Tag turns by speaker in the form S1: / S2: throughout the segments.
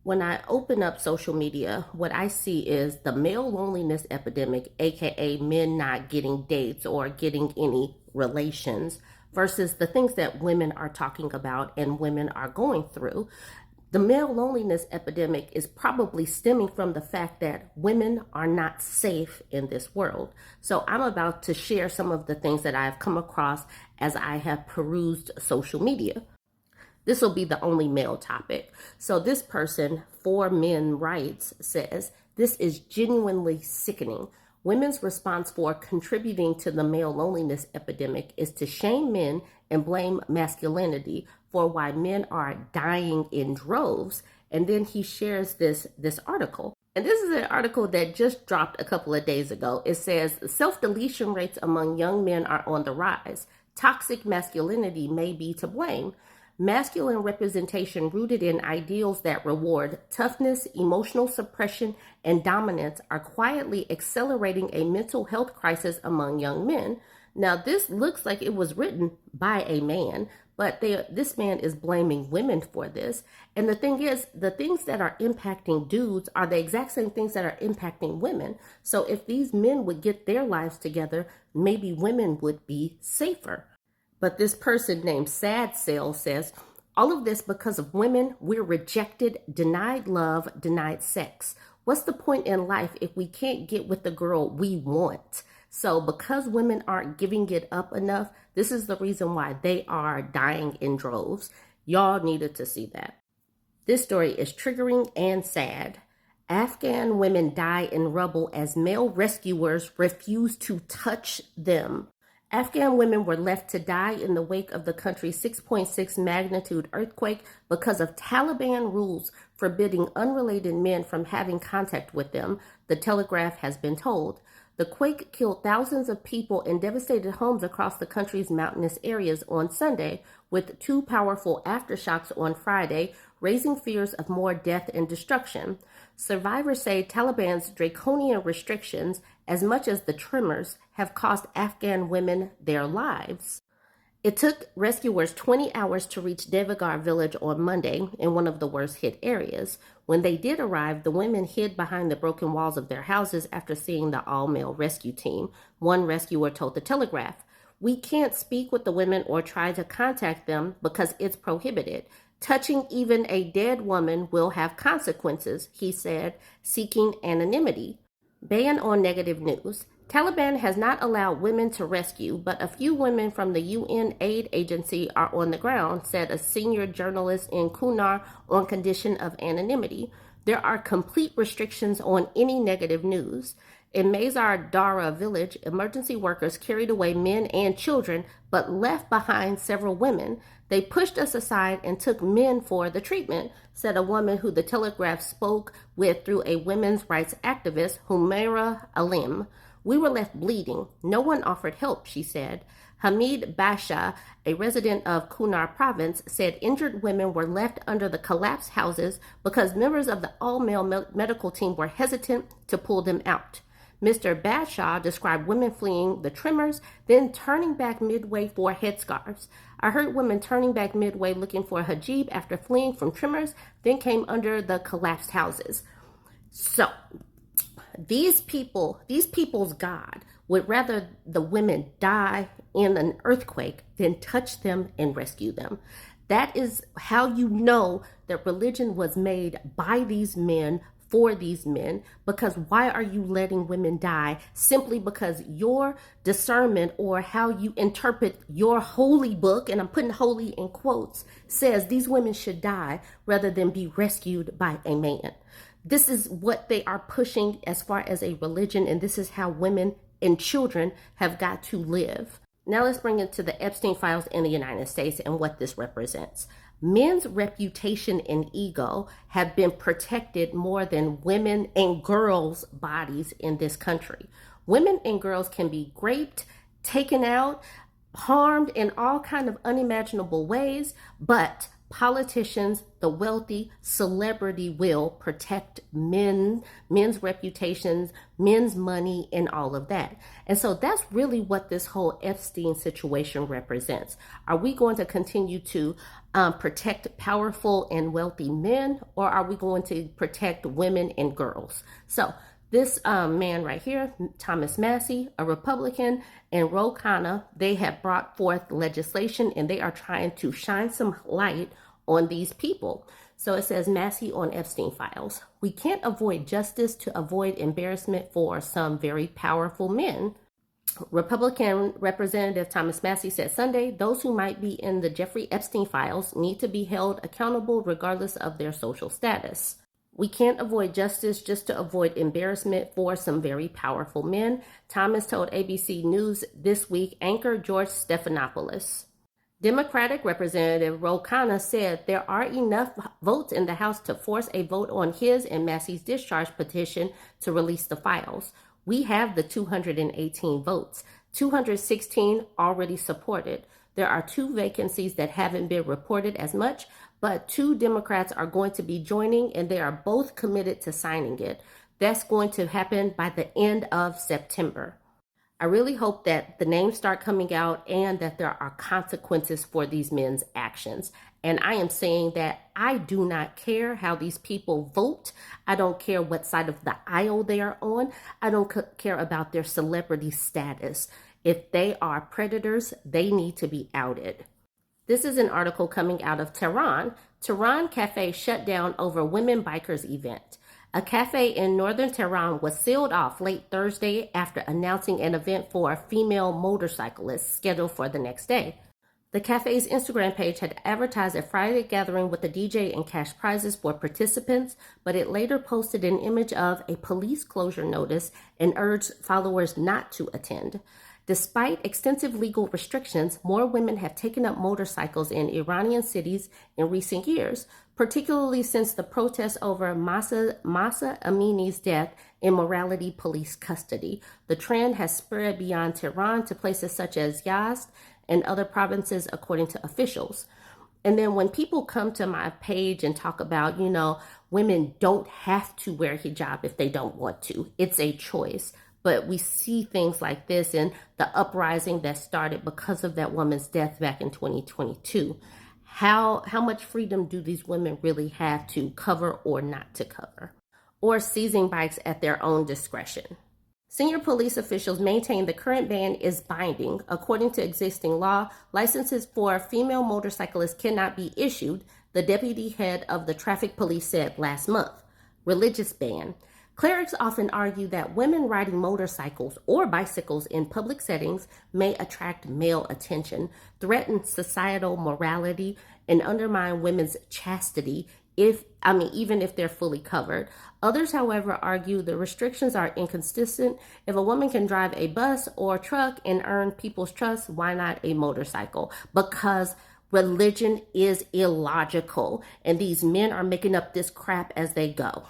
S1: When I open up social media, what I see is the male loneliness epidemic, aka men not getting dates or getting any relations, versus the things that women are talking about and women are going through. The male loneliness epidemic is probably stemming from the fact that women are not safe in this world. So I'm about to share some of the things that I've come across as I have perused social media. This will be the only male topic. So this person, For Men Rights, says, this is genuinely sickening. Women's response for contributing to the male loneliness epidemic is to shame men and blame masculinity for why men are dying in droves. And then he shares this article. And this is an article that just dropped a couple of days ago. It says, self-deletion rates among young men are on the rise. Toxic masculinity may be to blame. Masculine representation rooted in ideals that reward toughness, emotional suppression, and dominance are quietly accelerating a mental health crisis among young men. Now, this looks like it was written by a man, but this man is blaming women for this. And the thing is, the things that are impacting dudes are the exact same things that are impacting women. So if these men would get their lives together, maybe women would be safer. But this person named Sad Cell says, all of this because of women, we're rejected, denied love, denied sex. What's the point in life if we can't get with the girl we want? So because women aren't giving it up enough, this is the reason why they are dying in droves. Y'all needed to see that. This story is triggering and sad. Afghan women die in rubble as male rescuers refuse to touch them. Afghan women were left to die in the wake of the country's 6.6 magnitude earthquake because of Taliban rules forbidding unrelated men from having contact with them, the Telegraph has been told. The quake killed thousands of people and devastated homes across the country's mountainous areas on Sunday, with two powerful aftershocks on Friday, raising fears of more death and destruction. Survivors say Taliban's draconian restrictions, as much as the tremors, have cost Afghan women their lives. It took rescuers 20 hours to reach Devagar village on Monday, in one of the worst hit areas. When they did arrive, the women hid behind the broken walls of their houses after seeing the all-male rescue team. One rescuer told the Telegraph, "We can't speak with the women or try to contact them because it's prohibited. Touching even a dead woman will have consequences," he said, seeking anonymity. Ban on negative news. Taliban has not allowed women to rescue, but a few women from the UN aid agency are on the ground, said a senior journalist in Kunar on condition of anonymity. There are complete restrictions on any negative news. In Mazar Dara village, emergency workers carried away men and children, but left behind several women. They pushed us aside and took men for the treatment, said a woman who the Telegraph spoke with through a women's rights activist, Humaira Alim. "We were left bleeding. No one offered help," she said. Hamid Basha, a resident of Kunar province, said injured women were left under the collapsed houses because members of the all-male medical team were hesitant to pull them out. Mr. Basha described women fleeing the tremors, then turning back midway for headscarves. "I heard women turning back midway looking for a hijab after fleeing from tremors, then came under the collapsed houses." So, these people's God would rather the women die in an earthquake than touch them and rescue them. That is how you know that religion was made by these men for these men, because why are you letting women die simply because your discernment or how you interpret your holy book, and I'm putting holy in quotes, says these women should die rather than be rescued by a man. This is what they are pushing as far as a religion, and this is how women and children have got to live. Now let's bring it to the Epstein files in the United States and what this represents. Men's reputation and ego have been protected more than women and girls' bodies in this country. Women and girls can be raped, taken out, harmed in all kind of unimaginable ways, but politicians, the wealthy, celebrity will protect men's reputations, men's money, and all of that. And so that's really what this whole Epstein situation represents. Are we going to continue to protect powerful and wealthy men, or are we going to protect women and girls? So this man right here, Thomas Massie, a Republican, and Ro Khanna, they have brought forth legislation and they are trying to shine some light on these people. So it says Massie on Epstein files. We can't avoid justice to avoid embarrassment for some very powerful men. Republican Representative Thomas Massie said Sunday, those who might be in the Jeffrey Epstein files need to be held accountable regardless of their social status. We can't avoid justice just to avoid embarrassment for some very powerful men, Thomas told ABC News This Week anchor George Stephanopoulos. Democratic Representative Ro Khanna said there are enough votes in the House to force a vote on his and Massie's discharge petition to release the files. We have the 218 votes, 216 already supported. There are 2 vacancies that haven't been reported as much, but 2 Democrats are going to be joining and they are both committed to signing it. That's going to happen by the end of September. I really hope that the names start coming out and that there are consequences for these men's actions. And I am saying that I do not care how these people vote. I don't care what side of the aisle they are on. I don't care about their celebrity status. If they are predators, they need to be outed. This is an article coming out of Tehran. Tehran cafe shut down over women bikers event. A cafe in northern Tehran was sealed off late Thursday after announcing an event for female motorcyclists scheduled for the next day. The cafe's Instagram page had advertised a Friday gathering with a DJ and cash prizes for participants, but it later posted an image of a police closure notice and urged followers not to attend. Despite extensive legal restrictions, more women have taken up motorcycles in Iranian cities in recent years, particularly since the protests over Mahsa Amini's death in morality police custody. The trend has spread beyond Tehran to places such as Yazd and other provinces, according to officials. And then when people come to my page and talk about, women don't have to wear hijab if they don't want to. It's a choice. But we see things like this in the uprising that started because of that woman's death back in 2022. How much freedom do these women really have to cover or not to cover? Or seizing bikes at their own discretion? Senior police officials maintain the current ban is binding. According to existing law, licenses for female motorcyclists cannot be issued, the deputy head of the traffic police said last month. Religious ban. Clerics often argue that women riding motorcycles or bicycles in public settings may attract male attention, threaten societal morality, and undermine women's chastity even if they're fully covered. Others, however, argue the restrictions are inconsistent. If a woman can drive a bus or truck and earn people's trust, why not a motorcycle? Because religion is illogical, and these men are making up this crap as they go.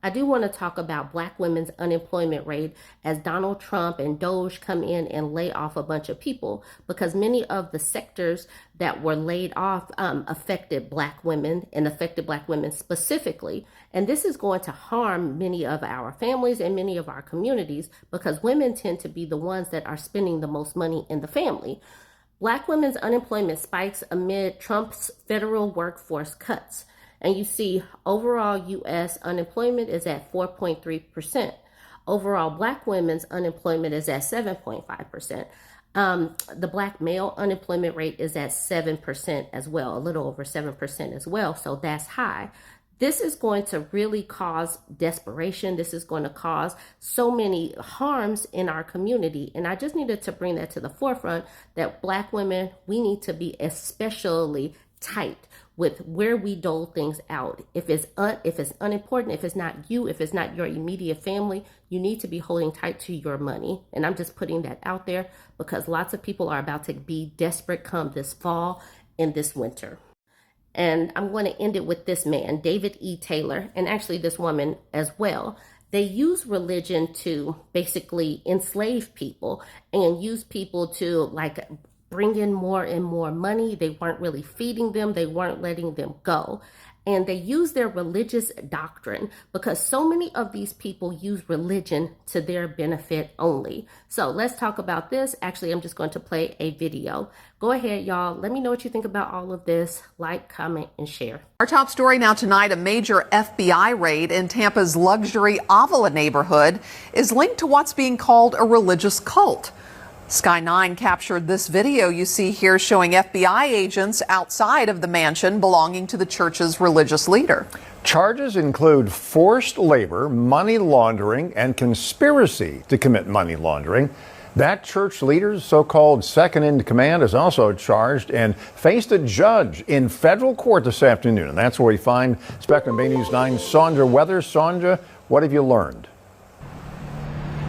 S1: I do want to talk about Black women's unemployment rate as Donald Trump and Doge come in and lay off a bunch of people, because many of the sectors that were laid off affected Black women and affected Black women specifically. And this is going to harm many of our families and many of our communities because women tend to be the ones that are spending the most money in the family. Black women's unemployment spikes amid Trump's federal workforce cuts. And you see overall U.S. unemployment is at 4.3%. Overall Black women's unemployment is at 7.5%. The Black male unemployment rate is at 7% as well, a little over 7% as well. So that's high. This is going to really cause desperation. This is going to cause so many harms in our community. And I just needed to bring that to the forefront that Black women, we need to be especially tight with where we dole things out. If it's unimportant, if it's not you, if it's not your immediate family, you need to be holding tight to your money. And I'm just putting that out there because lots of people are about to be desperate come this fall and this winter. And I'm going to end it with this man, David E. Taylor, and actually this woman as well. They use religion to basically enslave people and use people to bring in more and more money. They weren't really feeding them. They weren't letting them go. And they use their religious doctrine because so many of these people use religion to their benefit only. So let's talk about this. Actually, I'm just going to play a video. Go ahead, y'all. Let me know what you think about all of this. Like, comment, and share.
S2: Our top story now tonight, a major FBI raid in Tampa's luxury Avila neighborhood is linked to what's being called a religious cult. Sky 9 captured this video you see here showing FBI agents outside of the mansion belonging to the church's religious leader.
S3: Charges include forced labor, money laundering, and conspiracy to commit money laundering. That church leader's so-called second in command is also charged and faced a judge in federal court this afternoon. And that's where we find Spectrum Bay News 9's Sandra Weathers. Sandra, what have you learned?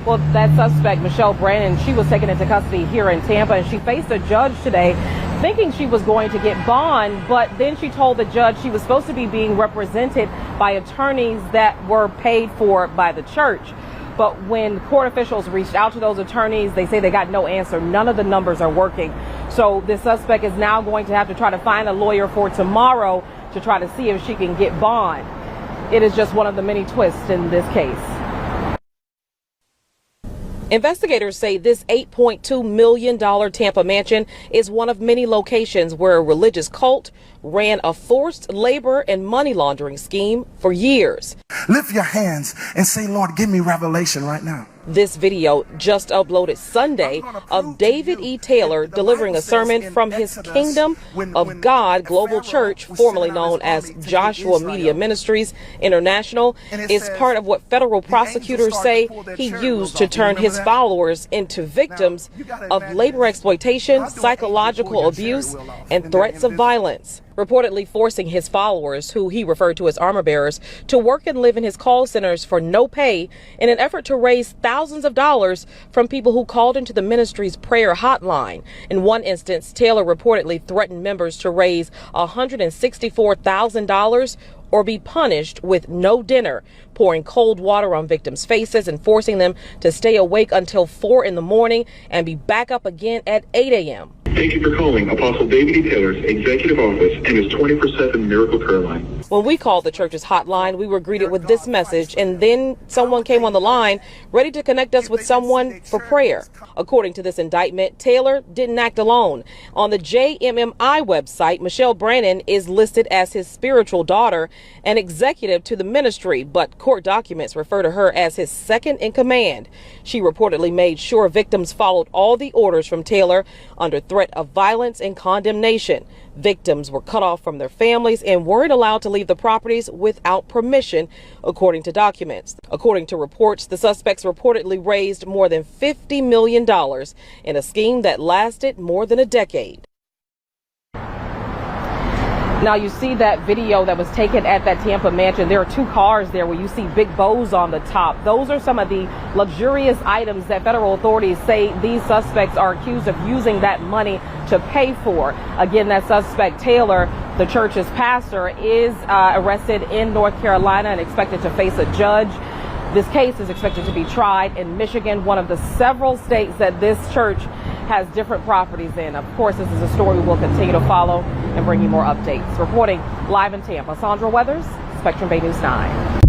S4: Well, that suspect, Michelle Brannon, she was taken into custody here in Tampa, and she faced a judge today thinking she was going to get bond, but then she told the judge she was supposed to be being represented by attorneys that were paid for by the church. But when court officials reached out to those attorneys, they say they got no answer. None of the numbers are working. So the suspect is now going to have to try to find a lawyer for tomorrow to try to see if she can get bond. It is just one of the many twists in this case. Investigators say this $8.2 million Tampa mansion is one of many locations where a religious cult ran a forced labor and money laundering scheme for years.
S5: Lift your hands and say, Lord, give me revelation right now.
S4: This video just uploaded Sunday of David E. Taylor delivering a sermon from his Kingdom of God Global Church, formerly known as Joshua Media Ministries International, is part of what federal prosecutors say he used to turn his followers into victims of labor exploitation, psychological abuse, and threats of violence. Reportedly forcing his followers, who he referred to as armor bearers, to work and live in his call centers for no pay in an effort to raise thousands of dollars from people who called into the ministry's prayer hotline. In one instance, Taylor reportedly threatened members to raise $164,000 or be punished with no dinner, pouring cold water on victims' faces and forcing them to stay awake until 4 in the morning and be back up again at 8 a.m.
S6: Thank you for calling Apostle David E. Taylor's executive office and his 24/7 miracle prayer line.
S4: When we called the church's hotline, we were greeted with this message, and then someone came on the line ready to connect us with someone for prayer. According to this indictment, Taylor didn't act alone. On the JMMI website, Michelle Brannon is listed as his spiritual daughter and executive to the ministry, but court documents refer to her as his second in command. She reportedly made sure victims followed all the orders from Taylor under threat of violence and condemnation. Victims were cut off from their families and weren't allowed to leave the properties without permission, according to documents. According to reports, the suspects reportedly raised more than $50 million in a scheme that lasted more than a decade. Now you see that video that was taken at that Tampa mansion. There are two cars there where you see big bows on the top. Those are some of the luxurious items that federal authorities say these suspects are accused of using that money to pay for. Again, that suspect, Taylor, the church's pastor, is arrested in North Carolina and expected to face a judge. This case is expected to be tried in Michigan, one of the several states that this church has different properties in. Of course, this is a story we will continue to follow and bring you more updates. Reporting live in Tampa, Sandra Weathers, Spectrum Bay News 9.